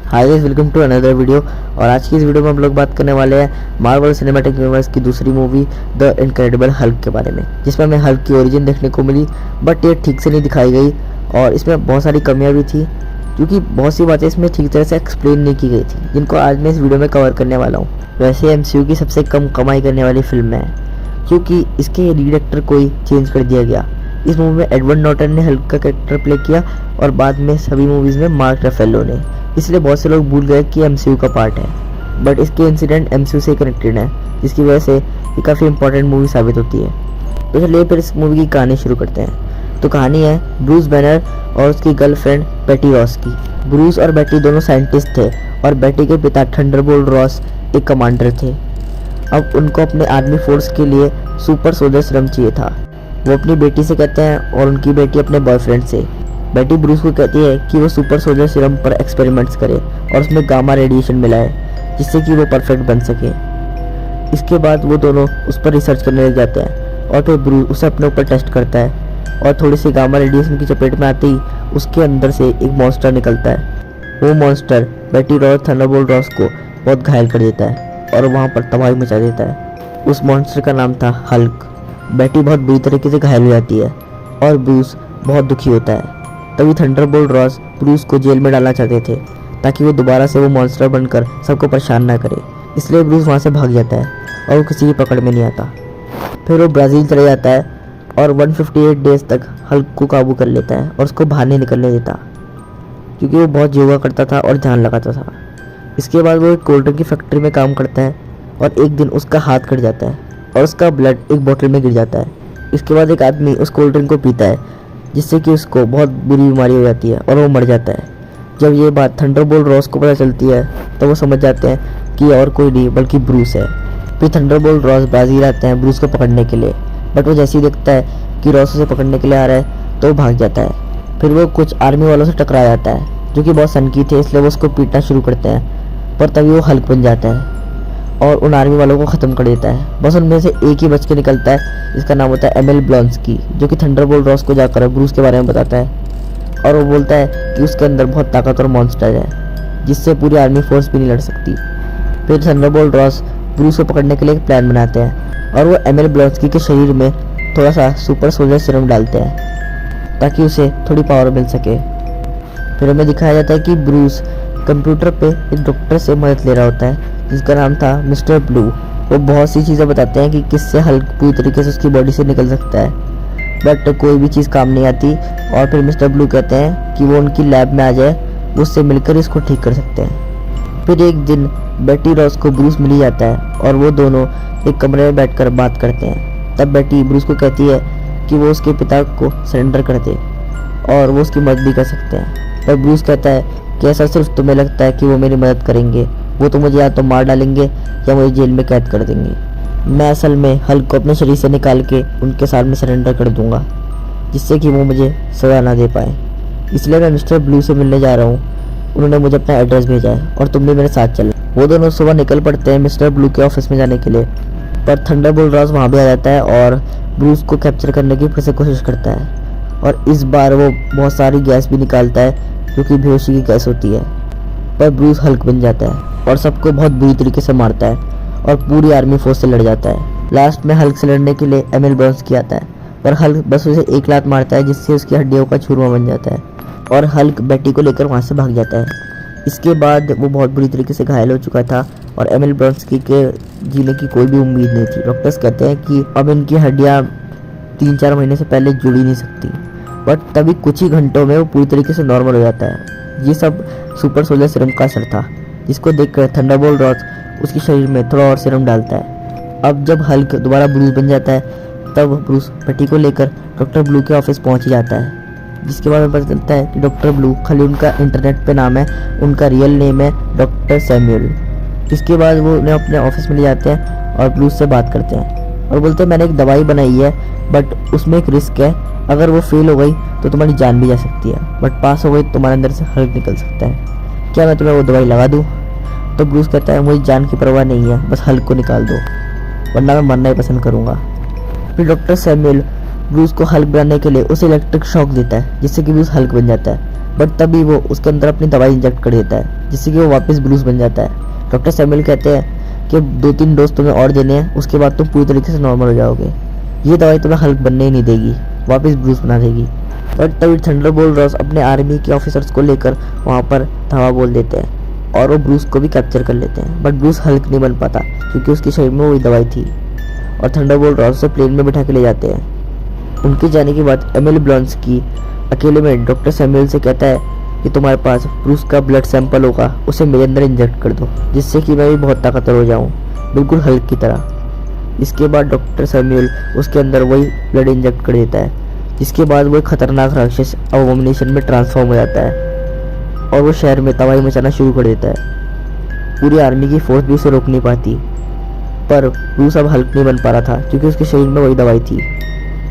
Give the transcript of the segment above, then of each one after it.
Hi guys, welcome to another video. और आज की इस वीडियो में हम लोग बात करने वाले हैं मार्वल सिनेमैटिक यूनिवर्स की दूसरी मूवी द इनक्रेडिबल हल्क के बारे में, जिसमें हमें हल्क की ओरिजिन देखने को मिली, बट ये ठीक से नहीं दिखाई गई और इसमें बहुत सारी कमियां भी थी, क्योंकि बहुत सी बातें इसमें ठीक तरह से एक्सप्लेन नहीं की गई थी, जिनको आज मैं इस वीडियो में कवर करने वाला हूँ। वैसे MCU की सबसे कम कमाई करने वाली फिल्म है, क्योंकि इसके लीड एक्टर को ही चेंज कर दिया गया। इस मूवी में एडवर्ड नॉर्टन ने हल्क का कैरेक्टर प्ले किया और बाद में सभी मूवीज़ में मार्क रफेलो ने, इसलिए बहुत से लोग भूल गए कि MCU का पार्ट है, बट इसके इंसिडेंट MCU से कनेक्टेड है, जिसकी वजह से ये काफ़ी इंपॉर्टेंट मूवी साबित होती है। तो चलिए फिर इस मूवी की कहानी शुरू करते हैं। तो कहानी है ब्रूस बैनर और उसकी गर्लफ्रेंड बेटी रॉस की। ब्रूस और बेटी दोनों साइंटिस्ट थे और बेटी के पिता थंडरबोल्ट रॉस एक कमांडर थे। अब उनको अपने आर्मी फोर्स के लिए सुपर सोल्जर सीरम चाहिए था। वो अपनी बेटी से कहते हैं और उनकी बेटी अपने बॉयफ्रेंड से। बेटी ब्रूस को कहती है कि वो सुपर सोल्जर सीरम पर एक्सपेरिमेंट्स करे और उसमें गामा रेडिएशन मिलाए, जिससे कि वो परफेक्ट बन सके। इसके बाद वो दोनों उस पर रिसर्च करने लग जाते हैं और फिर ब्रूस उसे अपने ऊपर टेस्ट करता है और थोड़ी सी गामा रेडिएशन की चपेट में आते ही उसके अंदर से एक मॉन्स्टर निकलता है। वो मॉन्स्टर बेटी रॉस थंडरबोल्ट रॉस को बहुत घायल कर देता है और वहाँ पर तबाही मचा देता है। उस मॉन्स्टर का नाम था हल्क। बेटी बहुत बुरी तरीके से घायल हो जाती है और ब्रूस बहुत दुखी होता है। तभी थंडरबोल्ट रॉस ब्रूस को जेल में डालना चाहते थे, ताकि वो दोबारा से वो मॉन्स्टर बनकर सबको परेशान ना करे। इसलिए ब्रूस वहाँ से भाग जाता है और वो किसी की पकड़ में नहीं आता। फिर वो ब्राज़ील चले जाता है और 158 डेज तक हल्क को काबू कर लेता है और उसको बाहर नहीं निकलने देता, क्योंकि वो बहुत योगा करता था और ध्यान लगाता था। इसके बाद वो एक कोल्ड ड्रिंक की फैक्ट्री में काम करता है और एक दिन उसका हाथ कट जाता है और उसका ब्लड एक बोतल में गिर जाता है। इसके बाद एक आदमी उस कोल्ड ड्रिंक को पीता है, जिससे कि उसको बहुत बुरी बीमारी हो जाती है और वो मर जाता है। जब ये बात थंडरबोल्ट रॉस को पता चलती है तो वो समझ जाते हैं कि और कोई नहीं बल्कि ब्रूस है। फिर थंडरबोल्ट रॉस ब्राज़ील आते हैं ब्रूस को पकड़ने के लिए, बट वो जैसे ही देखता है कि रॉस उसे पकड़ने के लिए आ रहा है तो वो भाग जाता है। फिर वो कुछ आर्मी वालों से टकरा जाता है, जो कि बहुत सनकी थे, इसलिए वो उसको पीटना शुरू करते हैं, पर तभी वो हल्क बन जाता है और उन आर्मी वालों को ख़त्म कर देता है। बस उनमें से एक ही बच के निकलता है, जिसका नाम होता है एमिल ब्लॉन्स्की, जो कि थंडरबोल्ट रॉस को जाकर ब्रूस के बारे में बताता है और वो बोलता है कि उसके अंदर बहुत ताकतवर मॉन्स्टर है, जिससे पूरी आर्मी फोर्स भी नहीं लड़ सकती। फिर थंडरबोल्ट रॉस ब्रूस को पकड़ने के लिए एक प्लान बनाते हैं और वो एमिल ब्लॉन्स्की के शरीर में थोड़ा सा सुपर सोल्जर सीरम डालते हैं, ताकि उसे थोड़ी पावर मिल सके। फिर हमें दिखाया जाता है कि ब्रूस कंप्यूटर पे एक डॉक्टर से मदद ले रहा होता है, जिसका नाम था मिस्टर ब्लू। वो बहुत सी चीज़ें बताते हैं कि किससे हल्क पूरी तरीके से उसकी बॉडी से निकल सकता है, बट कोई भी चीज़ काम नहीं आती। और फिर मिस्टर ब्लू कहते हैं कि वो उनकी लैब में आ जाए, वो उससे मिलकर इसको ठीक कर सकते हैं। फिर एक दिन बेटी रॉस को ब्रूस मिल जाता है और वो दोनों एक कमरे में बैठकर बात करते हैं। तब बेटी ब्रूस को कहती है कि वो उसके पिता को सरेंडर कर दे और वो उसकी मदद भी कर सकते हैं। तब ब्रूस कहता है कि ऐसा सिर्फ तुम्हें लगता है कि वो मेरी मदद करेंगे, वो तो मुझे या तो मार डालेंगे या मुझे जेल में कैद कर देंगे। मैं असल में हल्क को अपने शरीर से निकाल के उनके सामने सरेंडर कर दूंगा, जिससे कि वो मुझे सज़ा ना दे पाए। इसलिए मैं मिस्टर ब्लू से मिलने जा रहा हूँ। उन्होंने मुझे अपना एड्रेस भेजा है और तुम भी मेरे साथ चलो। वो दोनों सुबह निकल पड़ते हैं मिस्टर ब्लू के ऑफिस में जाने के लिए, पर थंडरबोल्ट रॉस वहाँ भी आ जाता है और ब्रूस को कैप्चर करने की फिर से कोशिश करता है। और इस बार वो बहुत सारी गैस भी निकालता है, जो कि बेहोशी की गैस होती है। पर ब्रूस हल्क बन जाता है और सबको बहुत बुरी तरीके से मारता है और पूरी आर्मी फोर्स से लड़ जाता है। लास्ट में हल्क से लड़ने के लिए एमिल ब्लॉन्स्की आता है, पर हल्क बस उसे एक लात मारता है, जिससे उसकी हड्डियों का चूरमा बन जाता है और हल्क बेटी को लेकर वहाँ से भाग जाता है। इसके बाद वो बहुत बुरी तरीके से घायल हो चुका था और एमिल ब्लॉन्स्की के जीने की कोई भी उम्मीद नहीं थी। डॉक्टर्स कहते हैं कि अब इनकी हड्डियाँ 3-4 महीने से पहले जुड़ ही नहीं सकती, बट तभी कुछ ही घंटों में वो पूरी तरीके से नॉर्मल हो जाता है। ये सब सुपर सोल्जर सीरम का असर था, जिसको देखकर थंडरबोल्ट रॉस उसके शरीर में थोड़ा और सीरम डालता है। अब जब हल्क दोबारा ब्रूस बन जाता है, तब ब्रूस बेटी को लेकर डॉक्टर ब्लू के ऑफिस पहुंच ही जाता है, जिसके बाद में पता चलता है कि डॉक्टर ब्लू खाली उनका इंटरनेट पे नाम है, उनका रियल नेम है डॉक्टर सैमुअल। इसके बाद वो उन्हें अपने ऑफिस में ले जाते हैं और ब्रूस से बात करते हैं और बोलते हैं मैंने एक दवाई बनाई है, बट उसमें एक रिस्क है। अगर वो फेल हो गई तो तुम्हारी जान भी जा सकती है, बट पास हो गई तो तुम्हारे अंदर से हल्क निकल सकता है। क्या मैं तुम्हें वो दवाई लगा दूँ? तो ब्रूस कहता है मुझे जान की परवाह नहीं है, बस हल्क को निकाल दो, वरना मैं मरना ही पसंद करूँगा। फिर डॉक्टर सैमुअल ब्रूस को हल्क बनाने के लिए उसे इलेक्ट्रिक शॉक देता है, जिससे कि ब्रूस हल्क बन जाता है, बट तभी वो उसके अंदर अपनी दवाई इंजेक्ट कर देता है, जिससे कि वो वापस ब्रूस बन जाता है। डॉक्टर सैमुअल कहते हैं कि 2-3 डोज तुम्हें और देने हैं, उसके बाद तुम पूरी तरीके से नॉर्मल हो जाओगे। ये दवाई तुम्हें हल्क बनने ही नहीं देगी, वापस ब्रूस बना देगी। पर तभी थंडरबोल्ट रॉस अपने आर्मी के ऑफिसर्स को लेकर वहाँ पर धावा बोल देते हैं और वो ब्रूस को भी कैप्चर कर लेते हैं। बट ब्रूस हल्क नहीं बन पाता क्योंकि उसके शरीर में वही दवाई थी और थंडरबोल्ट रॉस उसे प्लेन में बिठा के ले जाते हैं। उनके जाने के बाद एमिली ब्लॉन्स्की अकेले में डॉक्टर सैमुअल से कहता है कि तुम्हारे पास ब्रूस का ब्लड सैंपल होगा, उसे मेरे अंदर इंजेक्ट कर दो जिससे कि मैं भी बहुत ताकतवर हो जाऊँ, बिल्कुल हल्क की तरह। इसके बाद डॉक्टर सैमुअल उसके अंदर वही ब्लड इंजेक्ट कर देता है, जिसके बाद वो एक खतरनाक राक्षस अबोमिनेशन में ट्रांसफॉर्म हो जाता है और वो शहर में तबाही मचाना शुरू कर देता है। पूरी आर्मी की फोर्स भी उसे रोक नहीं पाती, पर ब्रूस अब हल्क नहीं बन पा रहा था क्योंकि उसके शरीर में वही दवाई थी।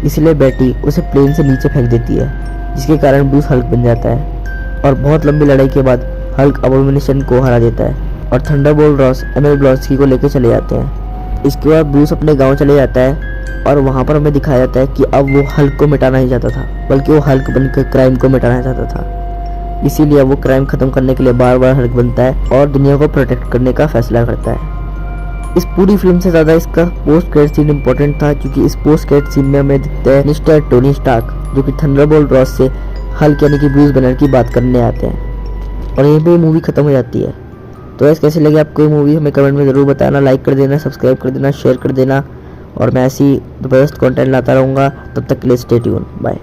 इसलिए बेटी उसे प्लेन से नीचे फेंक देती है, जिसके कारण ब्रूस हल्क बन जाता है और बहुत लंबी लड़ाई के बाद हल्क अबोमिनेशन को हरा देता है और थंडरबोल्ट रॉस एमिली ब्लॉन्स्की को लेकर चले जाते हैं। इसके बाद ब्रूस अपने गाँव चले जाता है और वहाँ पर हमें दिखाया जाता है कि अब वो हल्क को मिटाना नहीं चाहता था, बल्कि वो हल्क बनकर क्राइम को मिटाना चाहता था। इसीलिए वो क्राइम खत्म करने के लिए बार बार हल्क बनता है और दुनिया को प्रोटेक्ट करने का फैसला करता है। इस पूरी फिल्म से ज़्यादा इसका पोस्ट क्रेडिट सीन इम्पोर्टेंट था, क्योंकि इस पोस्ट क्रेडिट सीन में हमें दिखता है मिस्टर टोनी स्टार्क, जो कि थंडरबोल्ट रॉस से हल्क यानी कि ब्रूस बैनर की बात करने आते हैं और यहीं पे मूवी खत्म हो जाती है। तो ऐसे कैसे लगे आपको ये मूवी, हमें कमेंट में ज़रूर बताना, लाइक कर देना, सब्सक्राइब कर देना, शेयर कर देना और मैं ऐसी ज़बरदस्त कंटेंट लाता रहूँगा। तब तक के लिए स्टे ट्यून, बाय।